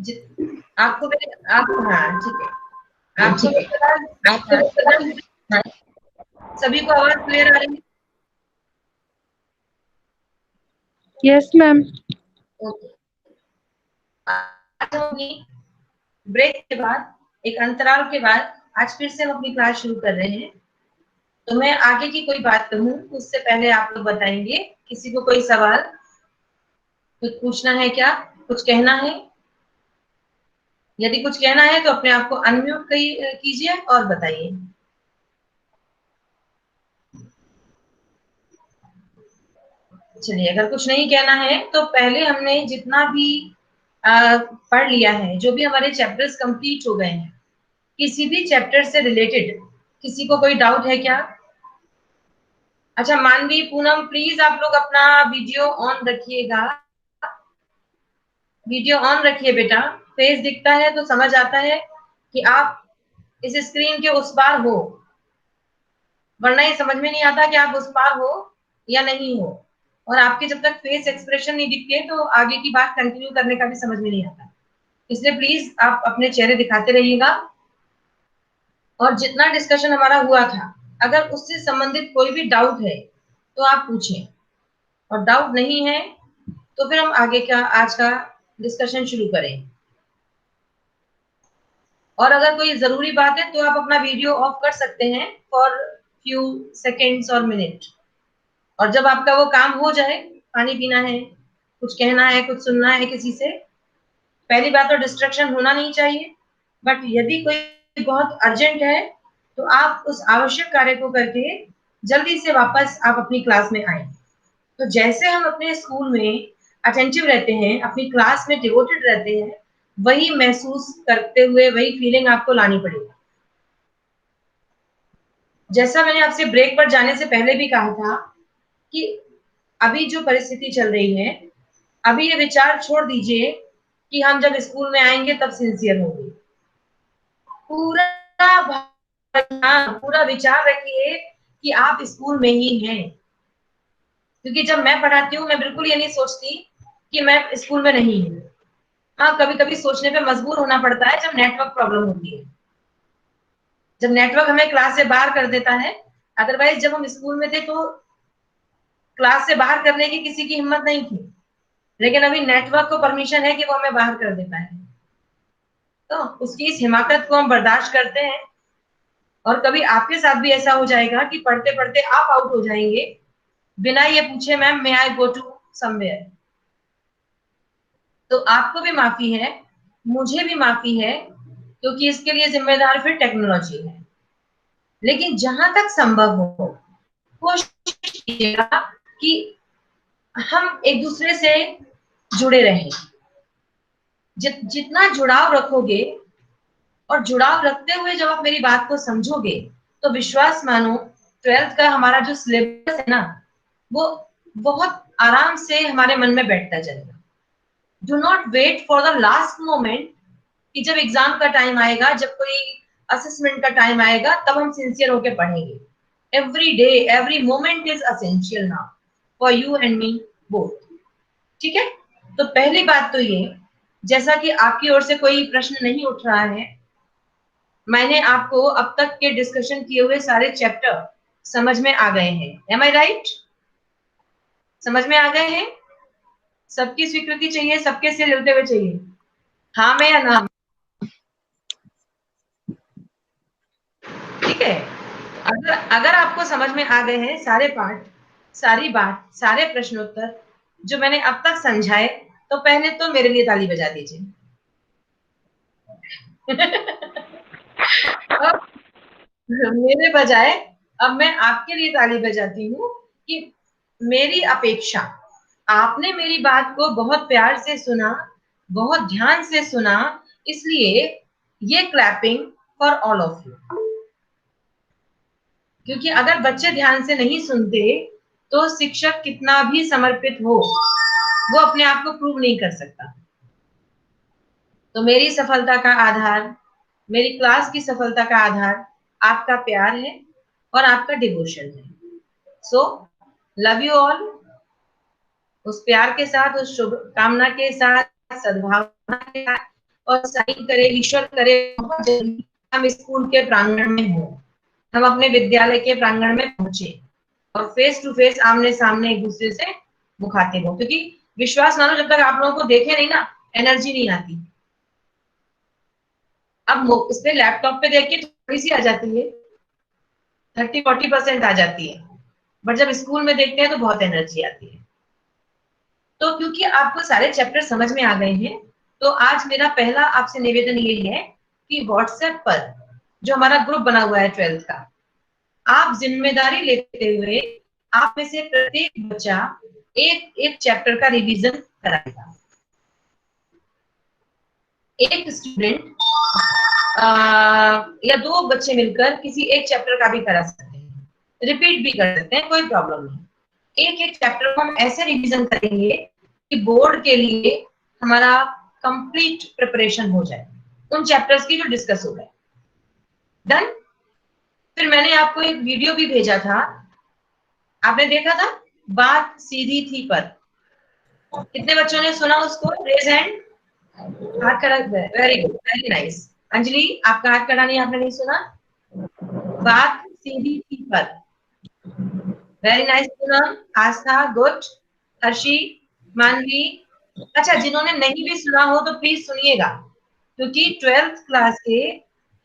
आपको आप, हाँ ठीक है, आपको सभी को आवाज क्लियर आ रही है? Yes ma'am. ओके, आज हम ब्रेक के बाद, एक अंतराल के बाद आज फिर से हम अपनी क्लास शुरू कर रहे हैं। तो मैं आगे की कोई बात कहूँ उससे पहले आप लोग बताएंगे, किसी को कोई सवाल, कुछ पूछना है क्या, कुछ कहना है? यदि कुछ कहना है तो अपने आप को अनम्यूट कीजिए और बताइए। चलिए, अगर कुछ नहीं कहना है तो पहले हमने जितना भी पढ़ लिया है, जो भी हमारे चैप्टर्स कंप्लीट हो गए हैं, किसी भी चैप्टर से रिलेटेड किसी को कोई डाउट है क्या? अच्छा, मानवी, पूनम, प्लीज आप लोग अपना वीडियो ऑन रखिएगा। वीडियो ऑन रखिए बेटा। फेस दिखता है तो समझ आता है कि आप इस स्क्रीन के उस पार हो, वरना ये समझ में नहीं आता कि आप उस पार हो या नहीं हो। और आपके जब तक फेस एक्सप्रेशन नहीं दिखते तो आगे की बात कंटिन्यू करने का भी समझ में नहीं आता। इसलिए प्लीज आप अपने चेहरे दिखाते रहिएगा। और जितना डिस्कशन हमारा हुआ था, अगर उससे संबंधित कोई भी डाउट है तो आप पूछें, और डाउट नहीं है तो फिर हम आगे का आज का डिस्कशन शुरू करें। और अगर कोई जरूरी बात है तो आप अपना वीडियो ऑफ कर सकते हैं फॉर फ्यू सेकेंड्स और मिनट। और जब आपका वो काम हो जाए, पानी पीना है, कुछ कहना है, कुछ सुनना है किसी से, पहली बात तो डिस्ट्रक्शन होना नहीं चाहिए। बट यदि कोई बहुत अर्जेंट है तो आप उस आवश्यक कार्य को करके जल्दी से वापस आप अपनी क्लास में आए। तो जैसे हम अपने स्कूल में अटेंटिव रहते हैं, अपनी क्लास में डिवोटेड रहते हैं, वही महसूस करते हुए वही फीलिंग आपको लानी पड़ेगी। जैसा मैंने आपसे ब्रेक पर जाने से पहले भी कहा था कि अभी जो परिस्थिति चल रही है, अभी ये विचार छोड़ दीजिए कि हम जब स्कूल में आएंगे तब सिंसियर होंगे। पूरा पूरा विचार रखिए कि आप स्कूल में ही हैं। क्योंकि जब मैं पढ़ाती हूँ मैं बिल्कुल ये नहीं सोचती कि मैं स्कूल में नहीं हूँ। हाँ, कभी कभी सोचने पे मजबूर होना पड़ता है जब नेटवर्क प्रॉब्लम होती है, जब नेटवर्क हमें क्लास से बाहर कर देता है। अदरवाइज जब हम स्कूल में थे तो क्लास से बाहर करने की किसी की हिम्मत नहीं थी, लेकिन अभी नेटवर्क को परमिशन है कि वो हमें बाहर कर देता है। तो उसकी इस हिमाकत को हम बर्दाश्त करते हैं। और कभी आपके साथ भी ऐसा हो जाएगा कि पढ़ते पढ़ते आप आउट हो जाएंगे बिना ये पूछे, ma'am may I go to somewhere. तो आपको भी माफी है, मुझे भी माफी है, क्योंकि इसके लिए जिम्मेदार फिर टेक्नोलॉजी है। लेकिन जहां तक संभव हो कोशिश कीजिएगा कि हम एक दूसरे से जुड़े रहें। जितना जुड़ाव रखोगे, और जुड़ाव रखते हुए जब आप मेरी बात को समझोगे, तो विश्वास मानो 12th का हमारा जो सिलेबस है ना, वो बहुत आराम से हमारे मन में बैठता जाएगा। Do not wait for the last moment कि जब एग्जाम का टाइम आएगा, जब कोई असेसमेंट का टाइम आएगा, तब हम सिंसियर होकर पढ़ेंगे। Every day, every moment is essential now for you and me both. ठीक है? तो पहली बात तो ये, जैसा कि आपकी ओर से कोई प्रश्न नहीं उठ रहा है, मैंने आपको अब तक के डिस्कशन किए हुए सारे चैप्टर समझ में आ गए हैं। एम आई राइट? समझ में आ गए हैं? सबकी स्वीकृति चाहिए, सबके सिर हिलते हुए चाहिए, हाँ में या ना? ठीक है? अगर अगर आपको समझ में आ गए हैं सारे पार्ट, सारी बात, सारे प्रश्नोत्तर जो मैंने अब तक समझाए, तो पहले तो मेरे लिए ताली बजा दीजिए। अब मेरे बजाय अब मैं आपके लिए ताली बजाती हूँ कि मेरी अपेक्षा, आपने मेरी बात को बहुत प्यार से सुना, बहुत ध्यान से सुना, इसलिए ये clapping for all of you. क्योंकि अगर बच्चे ध्यान से नहीं सुनते तो शिक्षक कितना भी समर्पित हो, वो अपने आप को प्रूव नहीं कर सकता। तो मेरी सफलता का आधार, मेरी क्लास की सफलता का आधार आपका प्यार है और आपका डिवोशन है। So love you all. उस प्यार के साथ, उस शुभकामना के साथ, सद्भावना के साथ और साइन करे, ईश्वर करे बहुत जल्दी हम स्कूल के प्रांगण में हो, हम अपने विद्यालय के प्रांगण में पहुंचे और फेस टू फेस आमने सामने एक दूसरे से मुखातिब हो। क्योंकि विश्वास मानो जब तक आप लोगों को देखे नहीं ना, एनर्जी नहीं आती। अब इस पे लैपटॉप पे देख के थोड़ी सी आ जाती है, 30-40% आ जाती है, बट जब स्कूल में देखते हैं तो बहुत एनर्जी आती है। तो क्योंकि आपको सारे चैप्टर समझ में आ गए हैं, तो आज मेरा पहला आपसे निवेदन यही है कि व्हाट्सएप पर जो हमारा ग्रुप बना हुआ है 12th का, आप जिम्मेदारी लेते हुए आप में से प्रत्येक बच्चा एक एक चैप्टर का रिवीजन कराएगा। एक स्टूडेंट या दो बच्चे मिलकर किसी एक चैप्टर का भी करा सकते हैं, रिपीट भी कर सकते हैं, कोई प्रॉब्लम नहीं। एक एक चैप्टर को हम ऐसे रिवीजन करेंगे कि बोर्ड के लिए हमारा कंप्लीट प्रिपरेशन हो जाए उन चैप्टर्स की जो डिस्कस हो गए। डन। फिर मैंने आपको एक वीडियो भी भेजा था, आपने देखा था, बात सीधी थी पर। कितने बच्चों ने सुना उसको? Raise hand. हाथ खड़ा। Very good, very nice. Anjali, आपका हाथ खड़ा नहीं, आपने नहीं सुना? बात सीधी थी पर। वेरी नाइस पूनम, आस्था, गुड। हर्षी, मानवी। अच्छा, जिन्होंने नहीं भी सुना हो तो प्लीज सुनिएगा, क्योंकि 12th क्लास के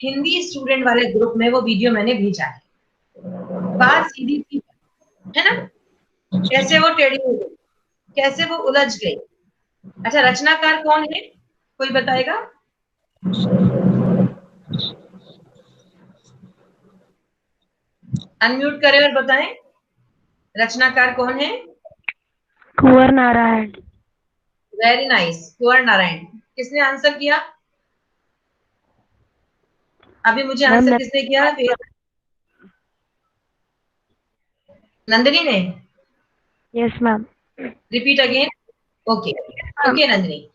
हिंदी स्टूडेंट वाले ग्रुप में वो वीडियो मैंने भेजा है। बात सीधी थी, है ना? कैसे वो टेढ़ी हो गई, कैसे वो उलझ गई। अच्छा, रचनाकार कौन है, कोई बताएगा? अनम्यूट करें और बताएं, रचनाकार कौन है? कुंवर नारायण। वेरी नाइस, कुंवर नारायण। किसने आंसर किया? अभी मुझे मैम आंसर किसने किया? नंदिनी ने। Yes ma'am. Repeat again. Okay, okay Nandini,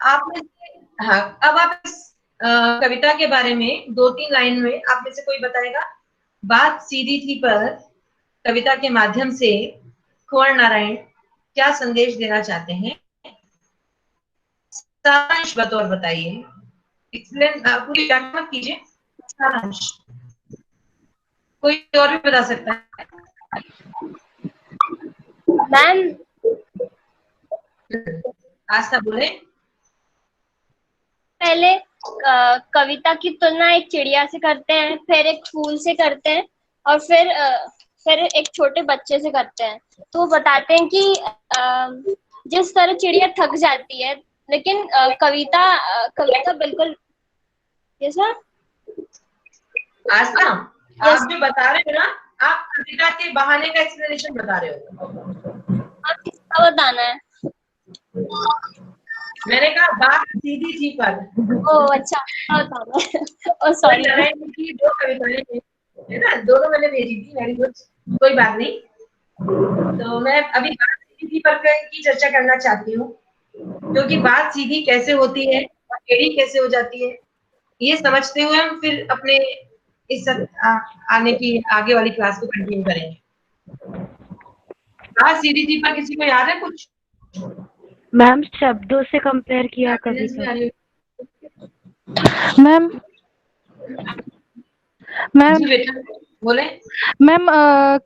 आप में से, हाँ, अब आप इस कविता के बारे में 2-3 लाइन में आप में से कोई बताएगा? बात सीधी थी पर कविता के माध्यम से कुंवर नारायण क्या संदेश देना चाहते हैं? सारांश बतौर बताइए, एक्सप्लेन, पूरी व्याख्या मत कीजिए, सारांश। कोई और भी बता सकता है? मैम, आस्था बोले। पहले कविता की तुलना एक चिड़िया से करते हैं, फिर एक फूल से करते हैं, और फिर एक छोटे बच्चे से करते हैं। तो वो बताते हैं कि जिस तरह चिड़िया थक जाती है, लेकिन कविता बिल्कुल। Yes sir. आस्था, यस। आप जो बता रहे हो ना, आप कविता के बहाने का एक्सप्लेनेशन बता रहे हो। आप किसका बताना है? मैंने कहा बात सीधी थी पर। ओह अच्छा, क्या बताना है? ओह कोई सॉरी। नारायण की 2 कविताएं हैं, है ना, दोनों मैंने भेजी थी, वेरी गुड, कोई बात नहीं। तो मैं अभी बात सीधी पर की चर्चा करना चाहती हूँ, क्योंकि बात सीधी कैसे होती है और टेढ़ी कैसे हो जाती है, ये समझते हुए हम फिर अपने इस आने की आगे वाली क्लास को कंटिन्यू करेंगे। बात सीधी थी पर किसी को याद है कुछ? मैम शब्दों से कंपेयर किया कविता। मैम मैम जी बेटा बोले। मैम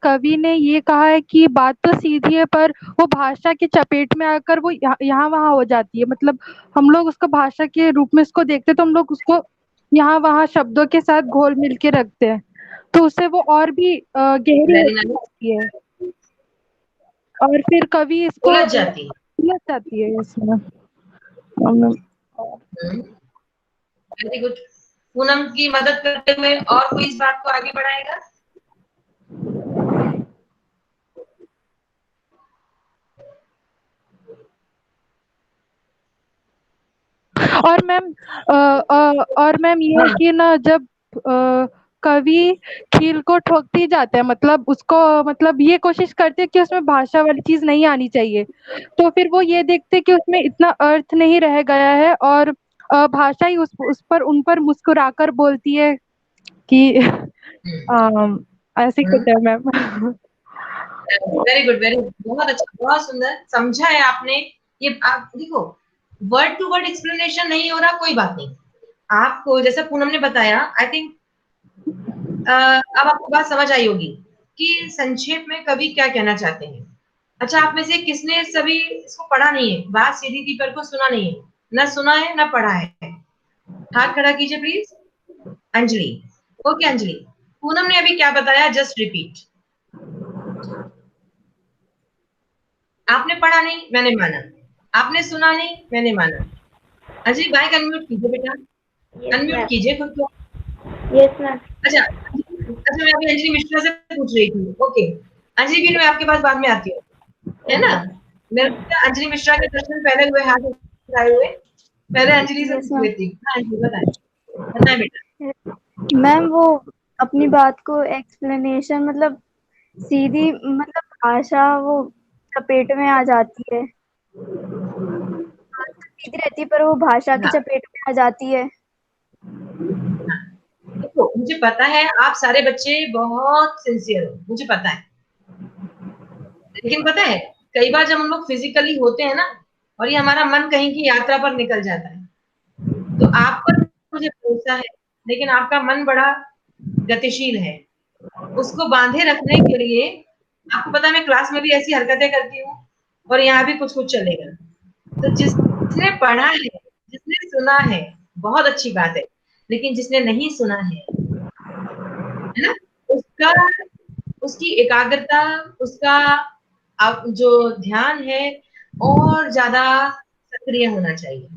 कवि ने ये कहा है कि बात तो सीधी है पर वो भाषा की चपेट में आकर वो यहाँ वहाँ हो जाती है। मतलब हम लोग उसको भाषा के रूप में उसको देखते तो हम लोग उसको यहाँ वहाँ शब्दों के साथ घोल मिल के रखते हैं, तो उससे वो और भी गहरी वेरी होती नाइस। जाती है और फिर कवि इसको उलझ जाती है। उलझ जाती है इसमें। Very good. पूनम की मदद करते हुए और कोई इस बात को आगे बढ़ाएगा? और मैम ये है कि ना जब कवि कील को ठोकते ही जाते हैं, मतलब उसको मतलब ये कोशिश करते हैं कि उसमें भाषा वाली चीज नहीं आनी चाहिए, तो फिर वो ये देखते हैं कि उसमें इतना अर्थ नहीं रह गया है और भाषा ही उस पर उन पर मुस्कुराकर बोलती है कि ऐसे कुछ है ma'am. Very good, very good, बहुत अच्छा, बहुत सुंदर समझा है आपने। ये आप देखो, वर्ड टू वर्ड एक्सप्लेनेशन नहीं हो रहा, कोई बात नहीं। आपको जैसा पूनम ने बताया, आई थिंक अब आपको बात समझ आई होगी कि संक्षेप में कवि क्या कहना चाहते हैं। अच्छा, आप में से किसने सभी इसको पढ़ा नहीं है, बात सीधी दी पर को सुना नहीं है, ना सुना है ना पढ़ा है? हाथ खड़ा कीजिए प्लीज। अंजलि, ओके अंजलि, पूनम ने अभी क्या बताया, जस्ट रिपीट। आपने पढ़ा नहीं, मैंने माना। आपने सुना नहीं, मैंने माना। अंजलि माइक अनम्यूट कीजिए बेटा, अनम्यूट कीजिए खुद को। Yes ma'am. अच्छा अच्छा, मैं अभी अंजलि मिश्रा से पूछ रही थी। ओके अंजलि भी, मैं आपके पास बाद में आती हूँ, है ना। मेरे को अंजलि मिश्रा के दर्शन पहले हुए, हाथ उठाए हुए। पहले अंजलि से यस पूछ मैम। लेती हूँ। हाँ, अंजलि बताएं, बताएं बेटा। मैम वो अपनी बात को एक्सप्लेनेशन मतलब सीधी मतलब भाषा वो चपेट में आ जाती है, सीधी रहती है पर वो भाषा की हाँ चपेट में आ जाती है। हाँ, देखो मुझे पता है आप सारे बच्चे बहुत सिंसियर हो, मुझे पता है। लेकिन पता है, कई बार जब हम लोग फिजिकली होते हैं ना, और ये हमारा मन कहीं की यात्रा पर निकल जाता है, तो आप पर मुझे भरोसा है, लेकिन आपका मन बड़ा गतिशील है। उसको बांधे रखने के लिए, आपको पता है मैं क्लास में भी ऐसी हरकतें करती हूँ, और यहाँ भी कुछ कुछ चलेगा। तो जिसने पढ़ा है, जिसने सुना है, बहुत अच्छी बात है। लेकिन जिसने नहीं सुना है ना, उसका, उसकी एकाग्रता, उसका जो ध्यान है, और ज्यादा सक्रिय होना चाहिए।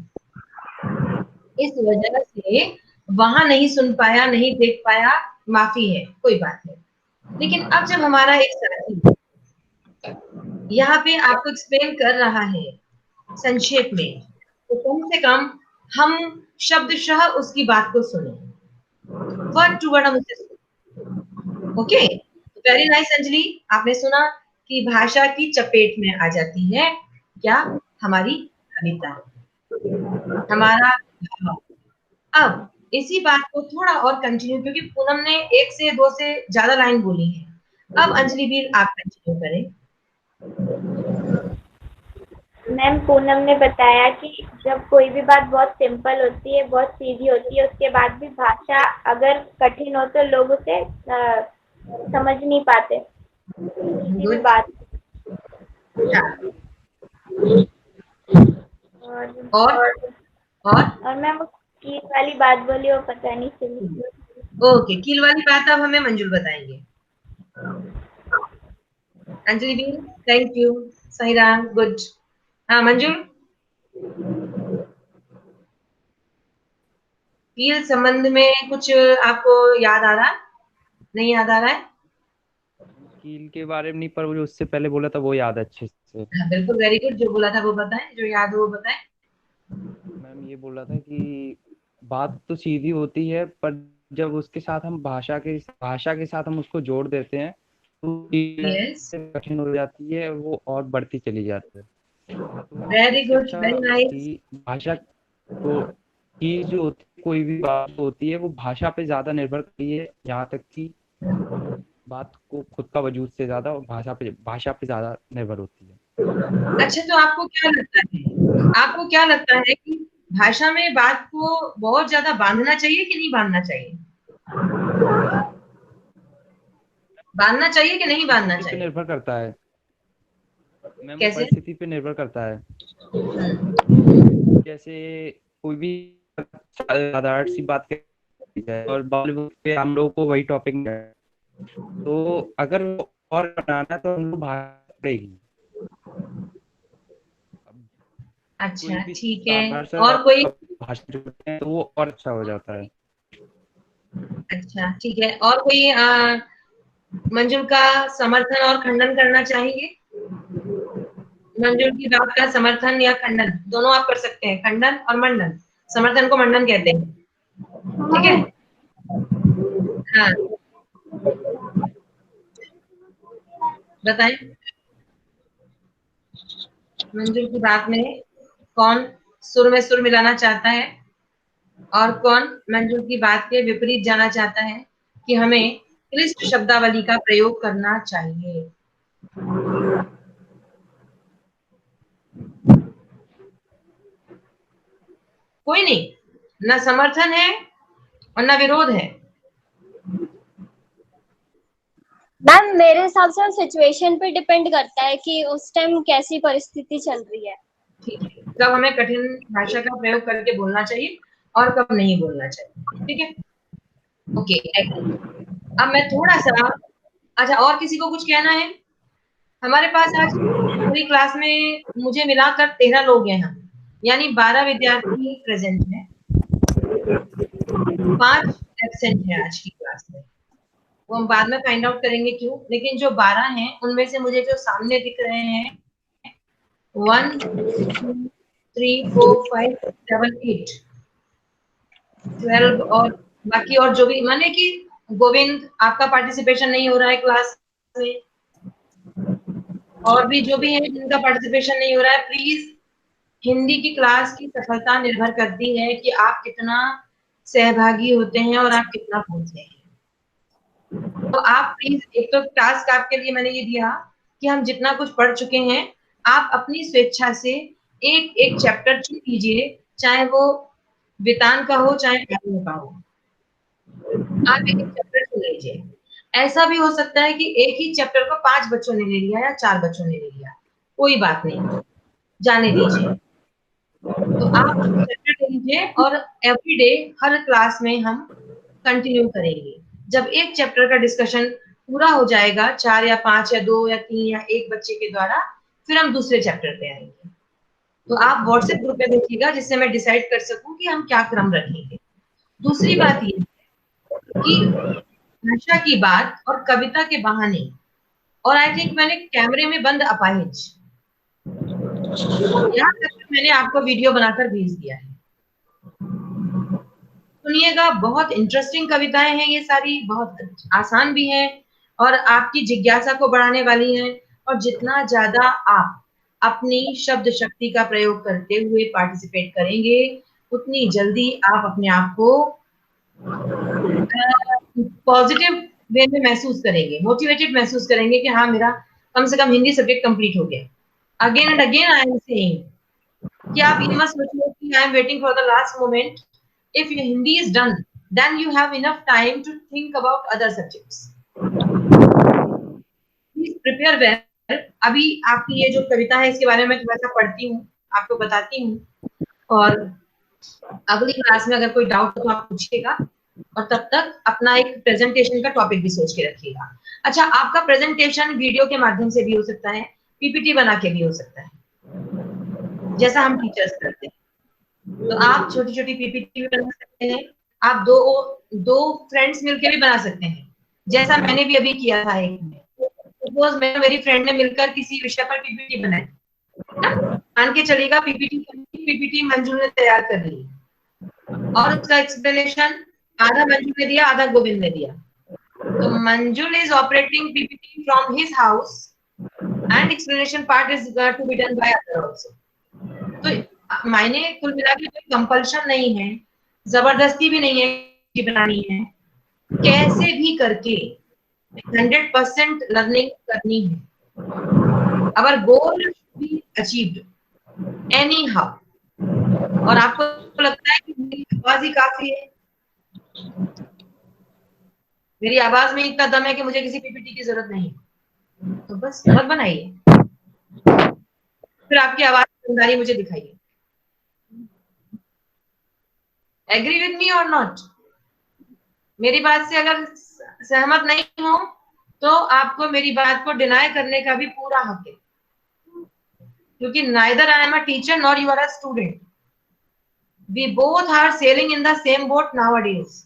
इस वजह से वहां नहीं सुन पाया, नहीं देख पाया, माफी है, कोई बात नहीं। लेकिन अब जब हमारा एक साथी यहाँ पे आपको एक्सप्लेन कर रहा है संक्षेप में, तो कम से कम हम शब्दशः उसकी बात को सुने, वर्ड टू वर्ड हम उसे सुने। ओके, वेरी नाइस अंजलि, आपने सुना कि भाषा की चपेट में आ जाती है क्या, हमारी कविता, हमारा भाव। अब इसी बात को थोड़ा और कंटिन्यू, क्योंकि पूनम ने एक से दो से ज्यादा लाइन बोली है। अब अंजलि भी आप कंटिन्यू करें। मैम पूनम ने बताया कि जब कोई भी बात बहुत सिंपल होती है, बहुत सीधी होती है, उसके बाद भी भाषा अगर कठिन हो तो लोग उसे समझ नहीं पाते किसी भी गुड। बात। हाँ, और और और और मैम वो कील वाली बात बोली, वो पता नहीं चली। ओके, कील वाली बात अब हमें मंजुल बताएंगे। अंजलि भी, थैंक यू। सही रहा, गुड। हाँ मंजुल, कील संबंध में कुछ आपको याद आ रहा, नहीं याद आ रहा है? कील के बारे में नहीं, पर वो जो उससे पहले बोला था वो याद है अच्छे से। हाँ, बिल्कुल, वेरी गुड, जो बोला था वो बताएं, जो याद हो वो बताएं। मैम ये बोल रहा था कि बात तो सीधी होती है, पर जब उसके साथ हम भाषा के साथ हम उसको जोड़ देते हैं तो यस, कठिन हो जाती है, वो और बढ़ती चली जाती है। तो वेरी इससे गुड, अच्छा वेरी नाइस। कि भाषा को की जो होती कोई भी बात होती है वो भाषा पे ज्यादा निर्भर करती है, यहाँ तक कि बात को खुद का वजूद से ज्यादा भाषा पे ज्यादा निर्भर होती है। अच्छा, तो आपको क्या लगता है, आपको क्या लगता है कि भाषा में बात को बहुत ज्यादा बांधना चाहिए कि नहीं बांधना चाहिए? बांधना चाहिए कि नहीं बांधना परिस्थिति पे चाहिए? निर्भर करता है मैम, वो कैसे? परिस्थिति पे निर्भर करता है। हम्म, जैसे कोई भी साधारण सी बात है और बॉलीवुड पे हम लोग को वही टॉपिक है, तो अगर वो और बनाना तो हम लोग भाषा पड़ेगी। अब कोई अच्छा भी ठीक है। साधारण और कोई? सा भाषा जोड़ते हैं तो वो और अच्छा हो जाता है। अच्छा ठीक है, और कोई मंजुल का समर्थन और खंडन करना चाहेंगे? मंजुल की बात का समर्थन या खंडन दोनों आप कर सकते हैं, खंडन और मंडन। समर्थन को मंडन कहते हैं, ठीक है। हाँ, बताएं मंजुल की बात में कौन सुर में सुर मिलाना चाहता है, और कौन मंजुल की बात के विपरीत जाना चाहता है कि हमें क्लिष्ट शब्दावली का प्रयोग करना चाहिए। कोई नहीं, ना समर्थन है और ना विरोध है। मैम मेरे हिसाब से सिचुएशन पे डिपेंड करता है कि उस टाइम कैसी परिस्थिति चल रही है। ठीक है, कब हमें कठिन भाषा का प्रयोग करके बोलना चाहिए और कब नहीं बोलना चाहिए, ठीक है। ओके, अब मैं थोड़ा सा, अच्छा और किसी को कुछ कहना है? हमारे पास आज पूरी क्लास में मुझे मिलाकर 13 लोग हैं हम, यानी 12 विद्यार्थी प्रेजेंट हैं, 5 एब्सेंट हैं आज की क्लास में। वो हम बाद में फाइंड आउट करेंगे क्यों, लेकिन जो 12 हैं उनमें से मुझे जो सामने दिख रहे हैं 1 2 3 4 5 7 8 12 और बाकी और जो भी, माने कि गोविंद आपका पार्टिसिपेशन नहीं हो रहा है क्लास में, और भी जो भी है जिनका पार्टिसिपेशन नहीं हो रहा है, प्लीज, हिंदी की क्लास की सफलता निर्भर करती है कि आप कितना सहभागी होते हैं और आप कितना पहुंचते हैं। तो आप प्लीज, एक तो टास्क आपके लिए मैंने ये दिया कि हम जितना कुछ पढ़ चुके हैं आप अपनी स्वेच्छा से एक एक चैप्टर चुन लीजिए, चाहे वो वेतान का हो चाहे आर्यों का हो, आप एक चैप्टर चुन लीजिए। ऐसा भी हो सकता है कि एक ही चैप्टर को 5 बच्चों ने ले लिया या 4 बच्चों ने ले लिया, कोई बात नहीं, जाने दीजिए। तो आप चैप्टर ले लीजिए और एवरी डे हर क्लास में हम कंटिन्यू करेंगे। जब एक चैप्टर का डिस्कशन पूरा हो जाएगा 4 या 5 या 2 या 3 या 1 बच्चे के द्वारा, फिर हम दूसरे चैप्टर पे आएंगे। तो आप व्हाट्सएप ग्रुप में देखिएगा जिससे मैं डिसाइड कर सकूं कि हम क्या क्रम रखेंगे। दूसरी बात ये कि भाषा की बात और कविता के बहाने, और आई थिंक मैंने कैमरे में बंद अपाहिज, यहाँ तक मैंने आपको वीडियो बनाकर भेज दिया है, सुनिएगा। बहुत इंटरेस्टिंग कविताएं हैं ये सारी, बहुत आसान भी हैं और आपकी जिज्ञासा को बढ़ाने वाली हैं। और जितना ज्यादा आप अपनी शब्द शक्ति का प्रयोग करते हुए पार्टिसिपेट करेंगे, उतनी जल्दी आप अपने आप को पॉजिटिव वे में महसूस करेंगे, मोटिवेटेड महसूस करेंगे कि हाँ मेरा कम से कम हिंदी सब्जेक्ट कंप्लीट हो गया। Again and again I am saying कि आप ये मत सोचिए कि I am waiting for the last moment. If your Hindi is done, then you have enough time to think about other subjects. Please prepare well. अभी आपकी ये जो कविता है इसके बारे में थोड़ा सा पढ़ती हूँ, आपको बताती हूँ, और अगली क्लास में अगर कोई डाउट हो तो आप पूछिएगा, और तब तक अपना एक प्रेजेंटेशन का टॉपिक भी सोच के रखिएगा। अच्छा, आपका प्रेजेंटेशन वीडियो के माध्यम से भी हो सकता है, पीपीटी बना के भी हो सकता है, जैसा हम टीचर्स करते हैं। तो आप छोटी छोटी पीपीटी भी बना सकते हैं, आप दो फ्रेंड्स मिलकर भी बना सकते हैं, जैसा मैंने भी अभी किया था। एक में सपोज मैं मेरी फ्रेंड ने मिलकर किसी विषय पर पीपीटी बनाई, मान के चलिएगा पीपीटी मंजू ने तैयार कर ली, और उसका एक्सप्लेनेशन आधा मंजू ने दिया आधा गोविंद ने दिया। तो Manjul is operating PPT from his house and explanation part is to be done by other also. तो मायने कुल मिला के कोई कंपल्शन नहीं है, जबरदस्ती भी नहीं है कि बनानी है, कैसे भी करके 100% लर्निंग करनी है। अवर गोल बी अचीव्ड एनी हाउ। और आपको लगता है कि मेरी आवाज ही काफी है, मेरी आवाज में इतना दम है कि मुझे किसी पीपीटी की जरूरत नहीं, तो बस मत बनाइए, फिर आपकी आवाज की ईमानदारी मुझे दिखाइए। एग्री विथ मी और नॉट? मेरी बात से अगर सहमत नहीं हो तो आपको मेरी बात को डिनाई करने का भी पूरा हक है, क्योंकि neither I am a teacher nor you are a student, we both are sailing in the same boat nowadays.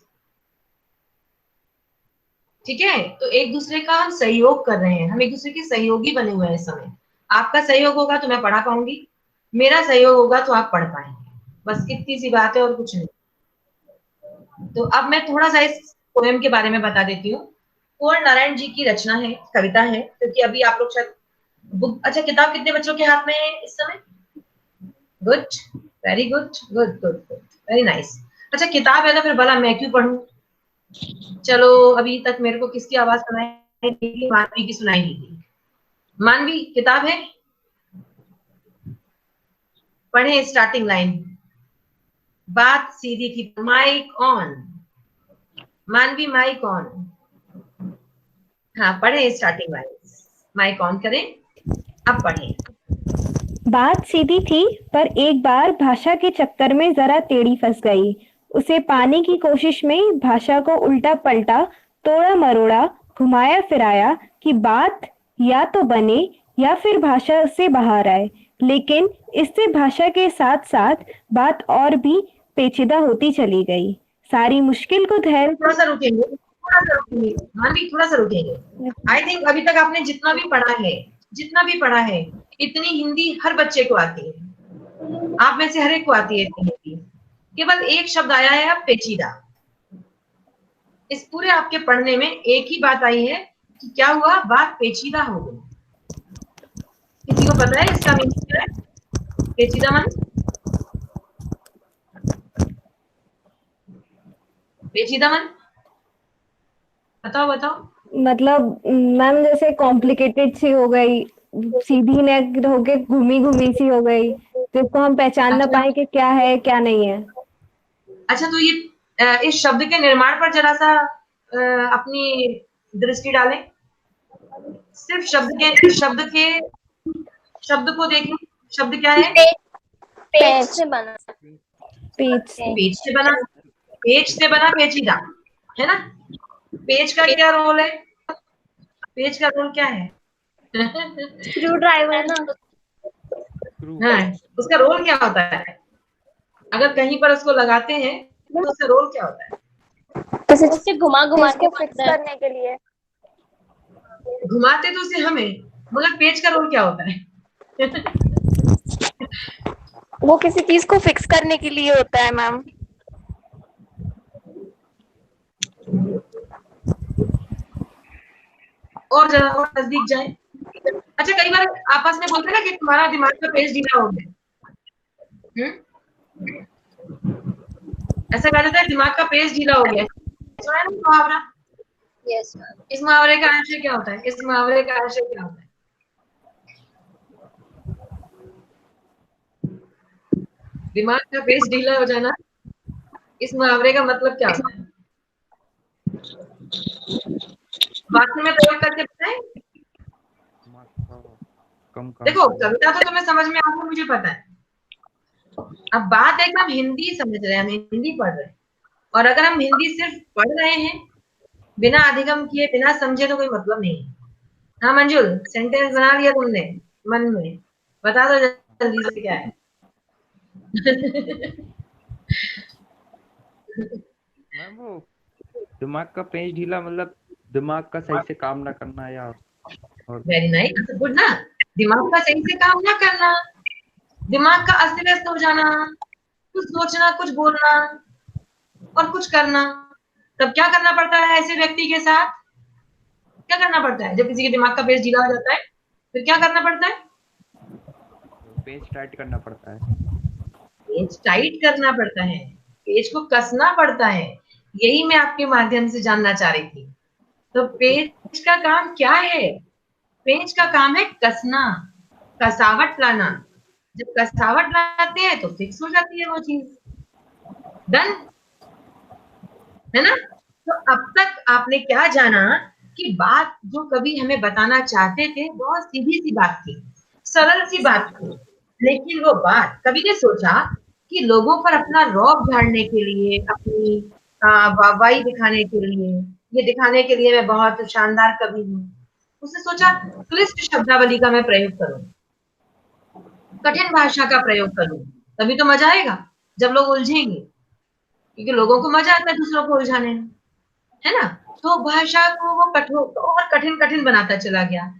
ठीक है, तो एक दूसरे का हम सहयोग कर रहे हैं, हम एक दूसरे के सहयोगी बने हुए हैं इस समय। आपका सहयोग होगा तो मैं पढ़ा पाऊंगी, मेरा सहयोग होगा तो आप पढ़ पाएंगे, बस इतनी सी बात है और कुछ नहीं। तो अब मैं थोड़ा सा इस पोएम के बारे में बता देती हूँ। पूर्ण नारायण जी की रचना है, कविता है, क्योंकि अभी आप लोग शायद बुक, अच्छा किताब कितने बच्चों के हाथ में है इस समय? Good, very good, good good good, very nice. अच्छा किताब है तो फिर भला मैं क्यों पढ़ूं? चलो, अभी तक मेरे को किसकी आवाज सुनाई दी? मानवी की सुनाई दी थी। मानवी किताब है, पढ़े स्टार्टिंग लाइन। बात सीधी थी। माइक ऑन, मानवी माइक ऑन। हाँ पढ़े स्टार्टिंग वाले, माइक ऑन करें, अब पढ़ें। बात सीधी थी पर एक बार भाषा के चक्कर में जरा टेढ़ी फंस गई। उसे पाने की कोशिश में भाषा को उल्टा पलटा, तोड़ा मरोड़ा, घुमाया फिराया कि बात या तो बने या फिर भाषा से बाहर आए। लेकिन इससे भाषा के साथ साथ बात और भी पेचीदा होती चली गई। सारी मुश्किल को धैर्य थोड़ा सा रुकेंगे, थोड़ा सा रुकेंगे, हाँ भी थोड़ा सा रुकेंगे। आई थिंक अभी तक आपने जितना भी पढ़ा है, इतनी हिंदी हर बच्चे को आती है, आप में से हर एक को आती है इतनी हिंदी। केवल एक शब्द आया है अब, पेचीदा। इस पूरे आपके पढ़ने में एक ही बात आई है कि क्या हुआ, बात पेचीदा हो गई। किसी को पता है इसका मीनिंग क्या है? पेचीदा मन, पेचीदा मन बताओ बताओ। मतलब मैम जैसे कॉम्प्लिकेटेड सी हो गई, सीधी न होके घूमी घूमी सी हो गई, जिसको हम पहचान ना पाए कि क्या है क्या नहीं है। अच्छा तो ये इस शब्द के निर्माण पर जरा सा अपनी दृष्टि डालें। सिर्फ शब्द को देखें। शब्द क्या है? पेज से बना, पेज से। पेज से बना, पेज से बना पेचीदा, है ना? पेज का क्या रोल है? पेज का रोल क्या है? स्क्रू ड्राइवर ना। हाँ, उसका रोल क्या होता है? अगर कहीं पर उसको लगाते हैं तो उसका रोल क्या होता है? उसे घुमा घुमा के फिक्स करने के लिए। घुमाते तो उसे हमें, मगर पेज का रोल क्या होता है? वो किसी चीज को फिक्स करने के लिए होता है मैम। और जरा और नजदीक जाए। अच्छा कई बार आपस में बोलते हैं ना कि तुम्हारा दिमाग का पेज ढीला हो गया। ऐसा कहा जाता है दिमाग का पेज ढीला हो गया। सुना है ना मुहावरा? यस। इस मुहावरे का आशय क्या होता है? इस मुहावरे का आशय क्या होता है? दिमाग का पेज ढीला हो जाना, इस मुहावरे का मतलब क्या होता है? वाक्य में प्रयोग करके बताएं। देखो कविता तो तुम्हें समझ में आता है, मुझे पता है। अब बात है कि हम हिंदी समझ रहे हैं, हम हिंदी पढ़ रहे हैं, और अगर हम हिंदी सिर्फ पढ़ रहे हैं बिना अधिगम किए, बिना समझे, तो कोई मतलब नहीं है। हाँ मंजुल, सेंटेंस बना लिया तुमने मन में, बता दो जल्दी से क्या है? मैम वो दिमाग का पेज ढीला मतलब दिमाग का सही से काम ना करना, या और वेरी नाइस, गुड ना। दिमाग का सही से काम ना करना, दिमाग का अस्त व्यस्त हो जाना, कुछ सोचना, कुछ बोलना और कुछ करना। तब क्या करना पड़ता है ऐसे व्यक्ति के साथ? क्या करना पड़ता है जब किसी के दिमाग का पेज ढीला हो जाता है? फिर क्या करना पड़ता है? पेज टाइट करना पड़ता है। पेज टाइट करना पड़ता है, पेज को कसना पड़ता है। यही मैं आपके माध्यम से जानना चाह रही थी। तो पेज का काम क्या है? पेज का काम है कसना, कसावट लाना। जब कसावट लाते हैं तो फिक्स हो जाती है वो चीज। डन है ना? तो अब तक आपने क्या जाना कि बात जो कवि हमें बताना चाहते थे बहुत सीधी सी बात थी, सरल सी बात थी। लेकिन वो बात कवि ने सोचा कि लोगों पर अपना रौब झाड़ने के लिए, अपनी वाहवाही दिखाने के लिए, ये दिखाने के लिए मैं बहुत शानदार कवि हूँ, उसने सोचा क्लिष्ट शब्दावली का मैं प्रयोग करूं, कठिन भाषा का प्रयोग करूं, तभी तो मजा आएगा जब लोग उलझेंगे, क्योंकि लोगों को मजा आता है दूसरों को उलझाने में, है ना? तो भाषा को वो कठोर और कठिन कठिन बनाता चला गया।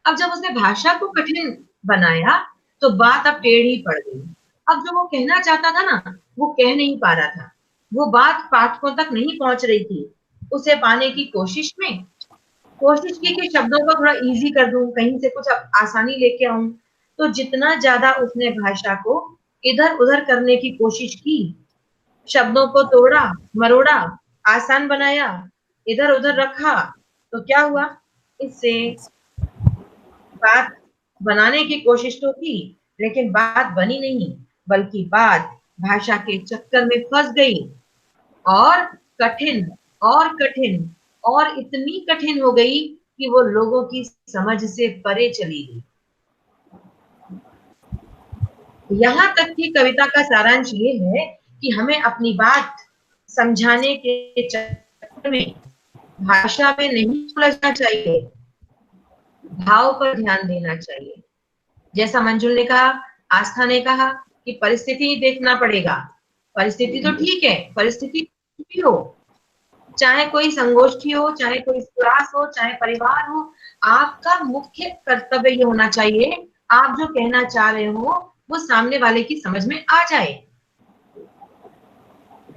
अब जब उसने भाषा को कठिन बनाया तो बात अब टेढ़ी पड़ गई। अब जो वो कहना चाहता था ना, वो कह नहीं पा रहा था, वो बात पाठकों तक नहीं पहुंच रही थी। उसे पाने की कोशिश की कि शब्दों को थोड़ा इजी कर दूं, कहीं से कुछ आसानी लेके आऊं। तो जितना ज्यादा उसने भाषा को इधर उधर करने की कोशिश की, शब्दों को तोड़ा मरोड़ा, आसान बनाया, इधर उधर रखा, तो क्या हुआ? इससे बात बनाने की कोशिश तो की, लेकिन बात बनी नहीं, बल्कि बात भाषा के चक्कर में फंस गई और कठिन और कठिन और इतनी कठिन हो गई कि वो लोगों की समझ से परे चली गई। यहाँ तक कि कविता का सारांश ये है कि हमें अपनी बात समझाने के चक्कर में भाषा में नहीं उलझना चाहिए, भाव पर ध्यान देना चाहिए। जैसा मंजुल ने कहा, आस्था ने कहा कि परिस्थिति देखना पड़ेगा। परिस्थिति तो ठीक है, परिस्थिति भी हो, चाहे कोई संगोष्ठी हो, चाहे कोई क्लास हो, चाहे परिवार हो, आपका मुख्य कर्तव्य ये होना चाहिए, आप जो कहना चाह रहे हो वो सामने वाले की समझ में आ जाए।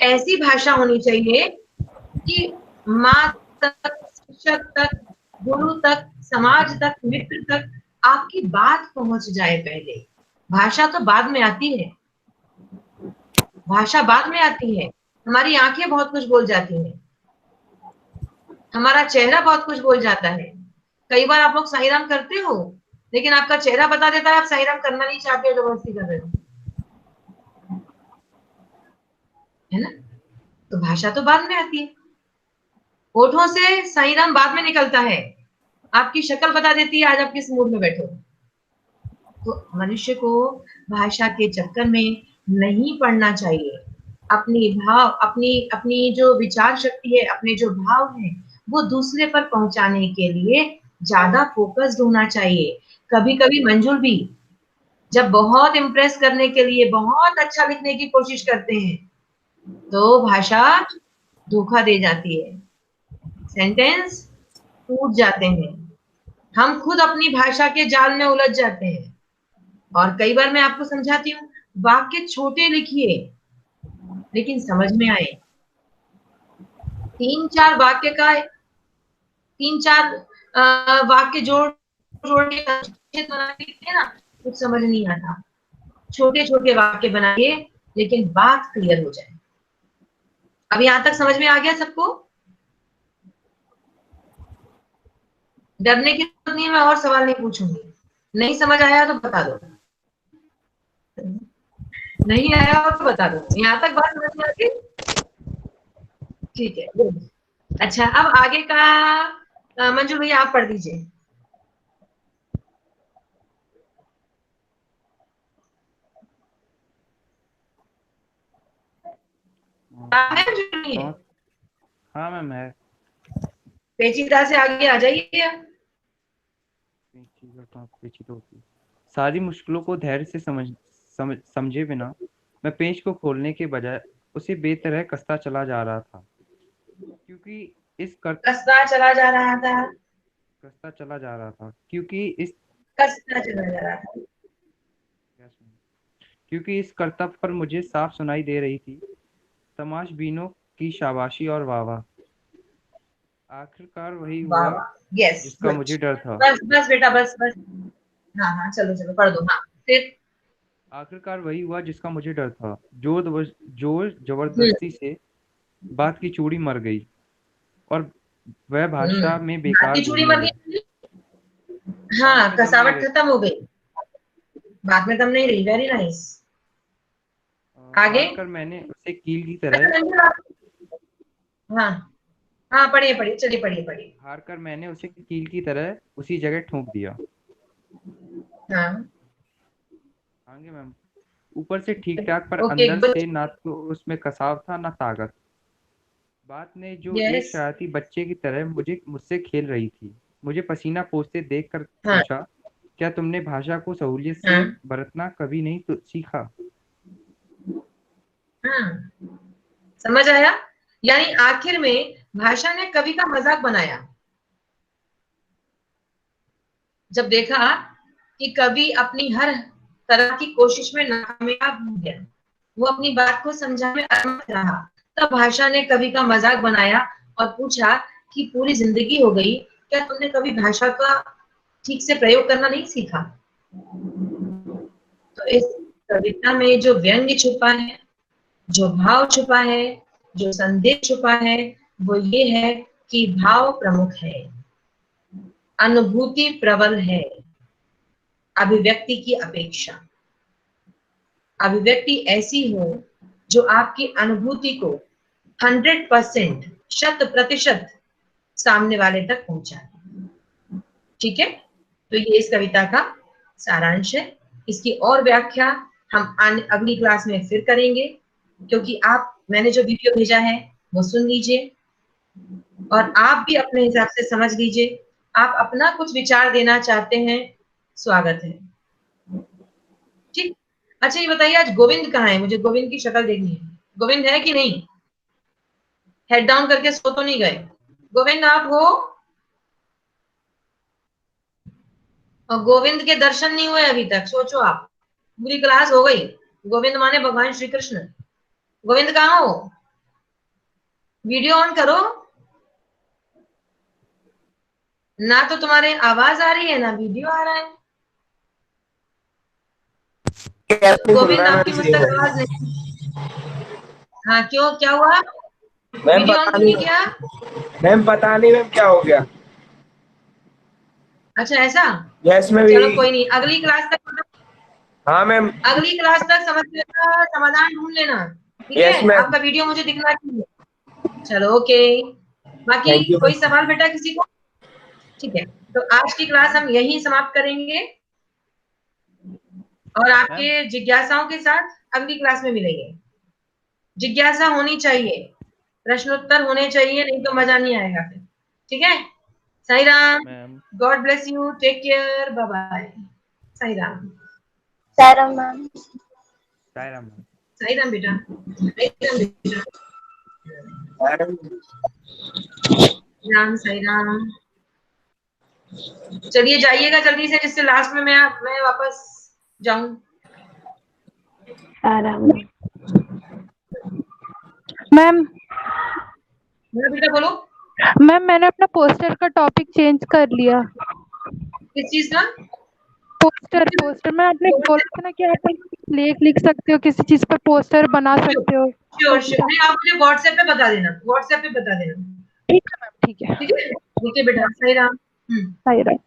ऐसी भाषा होनी चाहिए कि माँ तक, शिक्षक तक, गुरु तक, समाज तक, मित्र तक आपकी बात पहुंच जाए। पहले भाषा तो बाद में आती है, भाषा बाद में आती है। हमारी आंखें बहुत कुछ बोल जाती हैं, हमारा चेहरा बहुत कुछ बोल जाता है। कई बार आप लोग साईराम करते हो, लेकिन आपका चेहरा बता देता है आप साईराम करना नहीं चाहते हो, जबरदस्ती कर रहे हो, है ना? तो भाषा तो बाद में आती है। होठों से साईराम बाद में निकलता है, आपकी शक्ल बता देती है आज आप किस मूड में बैठे हो। तो मनुष्य को भाषा के चक्कर में नहीं पड़ना चाहिए। अपनी भाव, अपनी अपनी जो विचार शक्ति है, अपने जो भाव है, वो दूसरे पर पहुंचाने के लिए ज्यादा फोकस्ड होना चाहिए। कभी कभी मंजुल भी जब बहुत इम्प्रेस करने के लिए बहुत अच्छा लिखने की कोशिश करते हैं तो भाषा धोखा दे जाती है, सेंटेंस टूट जाते हैं, हम खुद अपनी भाषा के जाल में उलझ जाते हैं। और कई बार मैं आपको समझाती हूँ, वाक्य छोटे लिखिए लेकिन समझ में आए। 3-4 वाक्य का 3-4 वाक्य जोड़ जोड़ के बना के लिखते ना, कुछ समझ नहीं आता। छोटे छोटे वाक्य बनाइए लेकिन बात क्लियर हो जाए। अब यहाँ तक समझ में आ गया सबको? डरने की जरूरत नहीं है, मैं और सवाल नहीं पूछूंगी। नहीं समझ आया तो बता दो, नहीं आया तो बता दो। यहाँ तक बात समझ में आ गई? ठीक है, गुड। अच्छा, अब आगे का मंजू भैया आप पढ़ दीजिए। हाँ मैम है। पेचीदा से आगे आ जाइए। पेचीदा होती है। सारी मुश्किलों को धैर्य से समझे बिना मैं पेंच को खोलने के बजाय उसे बेतरह कसता चला जा रहा था, क्योंकि कसता चला जा रहा था क्योंकि इस कर्तव्य पर मुझे साफ सुनाई दे रही थी तमाशबीनों की शाबाशी और वाह। आखिरकार वही हुआ जिसका मुझे डर था। बस बेटा, बस बस। हाँ, चलो पढ़ दो। हाँ, फिर आखिरकार वही हुआ जिसका मुझे डर था। जोर जबरदस्ती से बात की चूड़ी मर गई और वह भाषा में बेकार चूड़ी बोलने मर लगी। गई। हाँ, कसावट खत्म हो गई, बात में दम नहीं रही। Very nice. आगे हार कर मैंने उसे कील की तरह हाँ, पढ़िए, चलिए पढ़िए। हार कर मैंने उसे कील की तरह उसी जगह ठोक दिया। हाँ, आगे मैम। ऊपर से ठीक ठाक पर ओके, अंदर गुड। से ना तो उसमें कसाव था ना ताकत। बात ने जो एक शरारती बच्चे की तरह मुझसे खेल रही थी। मुझे पसीना पोंछते देखकर पूछा, क्या तुमने भाषा को सहूलियत से बरतना कभी नहीं तो सीखा? समझ आया? यानी आखिर में भाषा ने कवि का मजाक बनाया। जब देखा कि कवि अपनी हर तरह की कोशिश में नाकामयाब हो गया, वो अपनी बात को समझाने में असमर्थ रहा, तब भाषा ने कवि का मजाक बनाया और पूछा कि पूरी जिंदगी हो गई, क्या तुमने कभी भाषा का ठीक से प्रयोग करना नहीं सीखा? तो इस कविता में जो व्यंग्य छुपा है, जो भाव छुपा है, जो संदेश छुपा है, वो ये है कि भाव प्रमुख है, अनुभूति प्रबल है, अभिव्यक्ति की अपेक्षा। अभिव्यक्ति ऐसी हो जो आपकी अनुभूति को 100% 100% सामने वाले तक पहुंचाए। ठीक है, तो ये इस कविता का सारांश है। इसकी और व्याख्या हम अगली क्लास में फिर करेंगे, क्योंकि मैंने जो वीडियो भेजा है वो सुन लीजिए और आप भी अपने हिसाब से समझ लीजिए। आप अपना कुछ विचार देना चाहते हैं, स्वागत है। ठीक, अच्छा ये बताइए आज गोविंद कहाँ है? मुझे गोविंद की शक्ल देखनी है। गोविंद है कि नहीं? हेड डाउन करके सो तो नहीं गए? गोविंद आप हो? और गोविंद के दर्शन नहीं हुए अभी तक, सोचो आप। पूरी क्लास हो गई। गोविंद माने भगवान श्री कृष्ण। गोविंद कहाँ हो? वीडियो ऑन करो ना, तो तुम्हारे आवाज आ रही है ना वीडियो आ रहा है। गोविंद आपकी मुझ तक आवाज नहीं। हाँ क्यों, क्या हुआ? वीडियो ऑन क्यों नहीं किया? मैम पता नहीं मैम क्या हो गया। अच्छा ऐसा? Yes ma'am. चलो कोई नहीं, अगली क्लास तक, हाँ मैम। अगली क्लास तक समस्या का समाधान ढूंढ लेना। ठीक यस है, मैम। आपका वीडियो मुझे दिखना चाहिए। चलो ओके, बाकी थैंक यू। कोई सवाल बेटा किसी को? ठीक है, तो आज की क्लास हम यहीं समाप्त करेंगे और आपके जिज्ञासाओं के साथ अगली क्लास में मिलेंगे। जिज्ञासा होनी चाहिए, प्रश्नोत्तर होने चाहिए, नहीं तो मजा नहीं आएगा फिर। ठीक है, Sai Ram, ma'am. God bless you, take care, bye bye. Sai Ram. Sairam ma'am. Sairam ma'am. Sai Ram बेटा, साई राम बेटा, राम साई राम। चलिए जाइएगा जल्दी से, जिससे लास्ट में मैं वापस जाऊं। मैम मेरा बेटा बोलो, मैम मैंने अपना पोस्टर का टॉपिक चेंज कर लिया। किस चीज का? पोस्टर में आपने बोला था ना कि आप लेख लिख सकते हो, किसी चीज पे पोस्टर बना सकते हो। श्योर श्योर, नहीं आप मुझे व्हाट्सएप पे बता देना, व्हाट्सएप पे बता देना। ठीक है मैम, ठीक है। ठीक है, ठीक है बेटा, साई राम। साई राम।